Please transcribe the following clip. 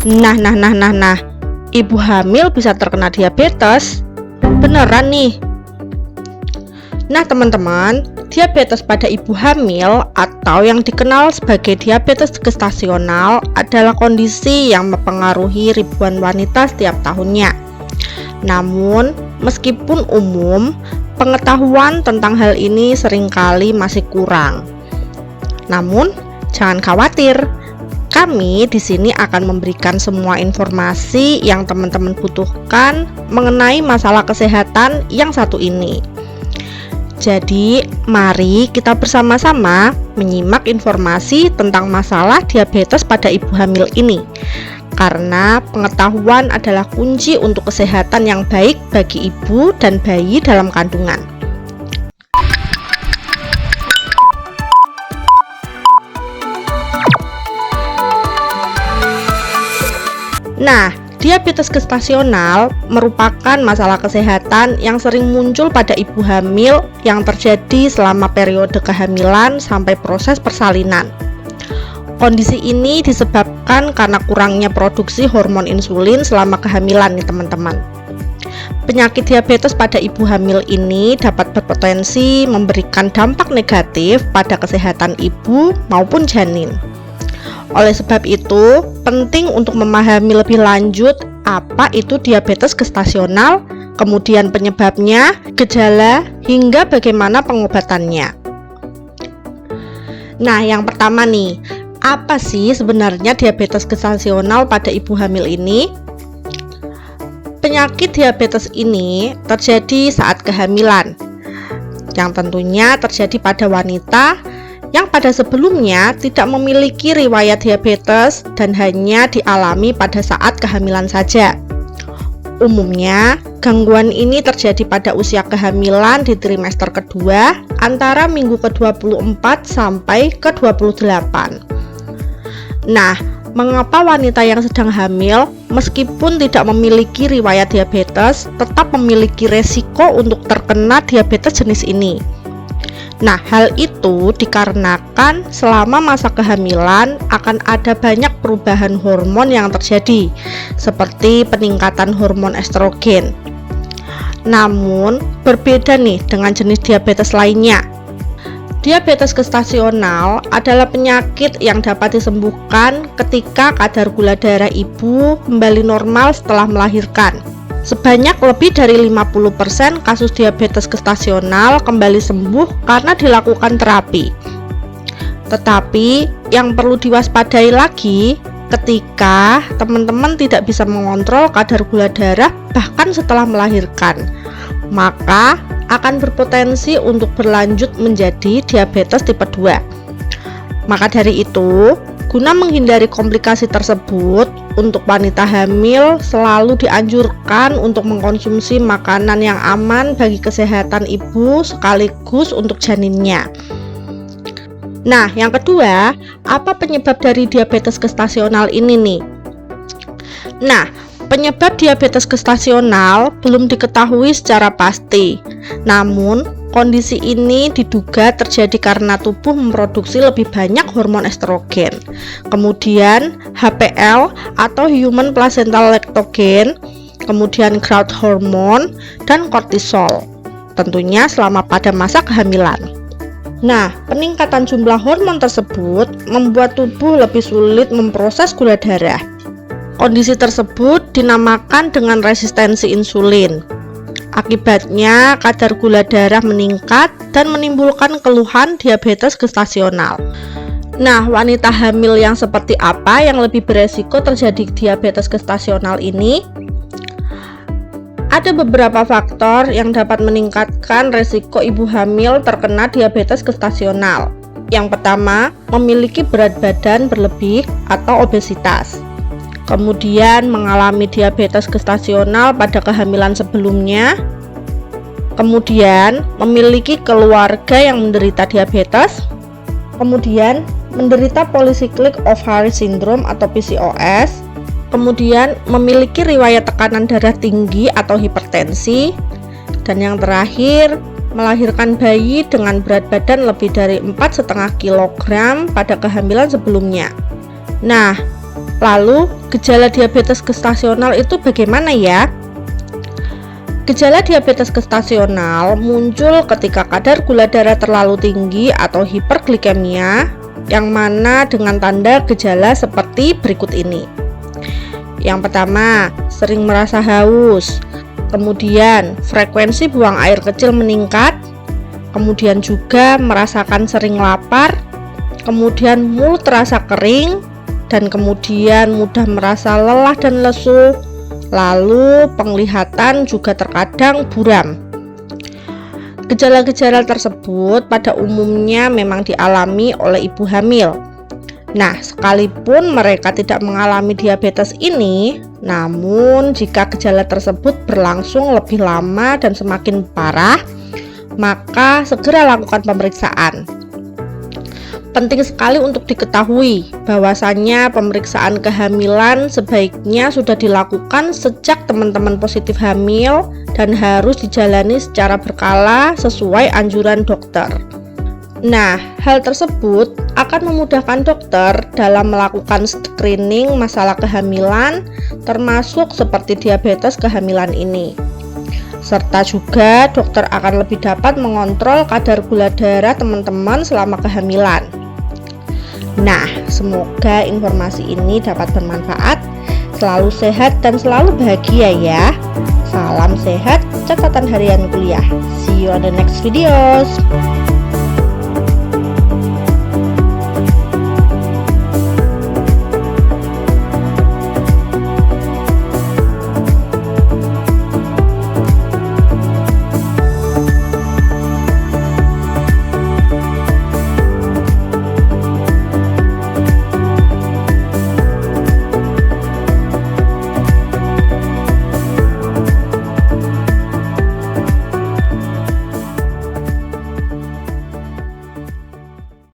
Nah, ibu hamil bisa terkena diabetes? Beneran nih? Nah teman-teman, diabetes pada ibu hamil atau yang dikenal sebagai diabetes gestasional adalah kondisi yang mempengaruhi ribuan wanita setiap tahunnya. Namun, meskipun umum, pengetahuan tentang hal ini seringkali masih kurang. Namun, jangan khawatir. Kami di sini akan memberikan semua informasi yang teman-teman butuhkan mengenai masalah kesehatan yang satu ini. Jadi, mari kita bersama-sama menyimak informasi tentang masalah diabetes pada ibu hamil ini. Karena pengetahuan adalah kunci untuk kesehatan yang baik bagi ibu dan bayi dalam kandungan. Nah, diabetes gestasional merupakan masalah kesehatan yang sering muncul pada ibu hamil yang terjadi selama periode kehamilan sampai proses persalinan. Kondisi ini disebabkan karena kurangnya produksi hormon insulin selama kehamilan nih teman-teman. Penyakit diabetes pada ibu hamil ini dapat berpotensi memberikan dampak negatif pada kesehatan ibu maupun janin. Oleh sebab itu, penting untuk memahami lebih lanjut apa itu diabetes gestasional, kemudian penyebabnya, gejala, hingga bagaimana pengobatannya. Nah, yang pertama nih, apa sih sebenarnya diabetes gestasional pada ibu hamil ini? Penyakit diabetes ini terjadi saat kehamilan, yang tentunya terjadi pada wanita yang pada sebelumnya tidak memiliki riwayat diabetes dan hanya dialami pada saat kehamilan saja. Umumnya, gangguan ini terjadi pada usia kehamilan di trimester kedua antara minggu ke-24 sampai ke-28. Nah, mengapa wanita yang sedang hamil meskipun tidak memiliki riwayat diabetes tetap memiliki resiko untuk terkena diabetes jenis ini? Nah, hal itu dikarenakan selama masa kehamilan akan ada banyak perubahan hormon yang terjadi, seperti peningkatan hormon estrogen. Namun, berbeda nih dengan jenis diabetes lainnya. Diabetes gestasional adalah penyakit yang dapat disembuhkan ketika kadar gula darah ibu kembali normal setelah melahirkan. Sebanyak lebih dari 50% kasus diabetes gestasional kembali sembuh karena dilakukan terapi. Tetapi yang perlu diwaspadai lagi ketika teman-teman tidak bisa mengontrol kadar gula darah bahkan setelah melahirkan, maka akan berpotensi untuk berlanjut menjadi diabetes tipe 2. Maka dari itu, guna menghindari komplikasi tersebut, untuk wanita hamil selalu dianjurkan untuk mengkonsumsi makanan yang aman bagi kesehatan ibu sekaligus untuk janinnya. Nah, yang kedua, apa penyebab dari diabetes gestasional ini nih? Nah, penyebab diabetes gestasional belum diketahui secara pasti. Namun, kondisi ini diduga terjadi karena tubuh memproduksi lebih banyak hormon estrogen, kemudian HPL atau human placental lactogen, kemudian growth hormone, dan kortisol, tentunya selama pada masa kehamilan. Nah, peningkatan jumlah hormon tersebut membuat tubuh lebih sulit memproses gula darah. Kondisi tersebut dinamakan dengan resistensi insulin. Akibatnya, kadar gula darah meningkat dan menimbulkan keluhan diabetes gestasional. Nah, wanita hamil yang seperti apa yang lebih beresiko terjadi diabetes gestasional ini? Ada beberapa faktor yang dapat meningkatkan resiko ibu hamil terkena diabetes gestasional. Yang pertama, memiliki berat badan berlebih atau obesitas. Kemudian mengalami diabetes gestasional pada kehamilan sebelumnya, kemudian memiliki keluarga yang menderita diabetes, kemudian menderita polycyclic ovary syndrome atau PCOS, kemudian memiliki riwayat tekanan darah tinggi atau hipertensi, dan yang terakhir melahirkan bayi dengan berat badan lebih dari 4,5 kg pada kehamilan sebelumnya. Nah, Lalu, gejala diabetes gestasional itu bagaimana ya? Gejala diabetes gestasional muncul ketika kadar gula darah terlalu tinggi atau hiperglikemia, yang mana dengan tanda gejala seperti berikut ini. Yang pertama, sering merasa haus, kemudian frekuensi buang air kecil meningkat, kemudian juga merasakan sering lapar, kemudian mulut terasa kering, dan kemudian mudah merasa lelah dan lesu, lalu penglihatan juga terkadang buram. Gejala-gejala tersebut pada umumnya memang dialami oleh ibu hamil. Nah, sekalipun mereka tidak mengalami diabetes ini, namun jika gejala tersebut berlangsung lebih lama dan semakin parah, maka segera lakukan pemeriksaan. Penting sekali untuk diketahui bahwasannya pemeriksaan kehamilan sebaiknya sudah dilakukan sejak teman-teman positif hamil dan harus dijalani secara berkala sesuai anjuran dokter. Nah, hal tersebut akan memudahkan dokter dalam melakukan screening masalah kehamilan, termasuk seperti diabetes kehamilan ini. Serta juga dokter akan lebih dapat mengontrol kadar gula darah teman-teman selama kehamilan. Nah, semoga informasi ini dapat bermanfaat. Selalu sehat dan selalu bahagia ya. Salam sehat, catatan harian kuliah. See you on the next videos.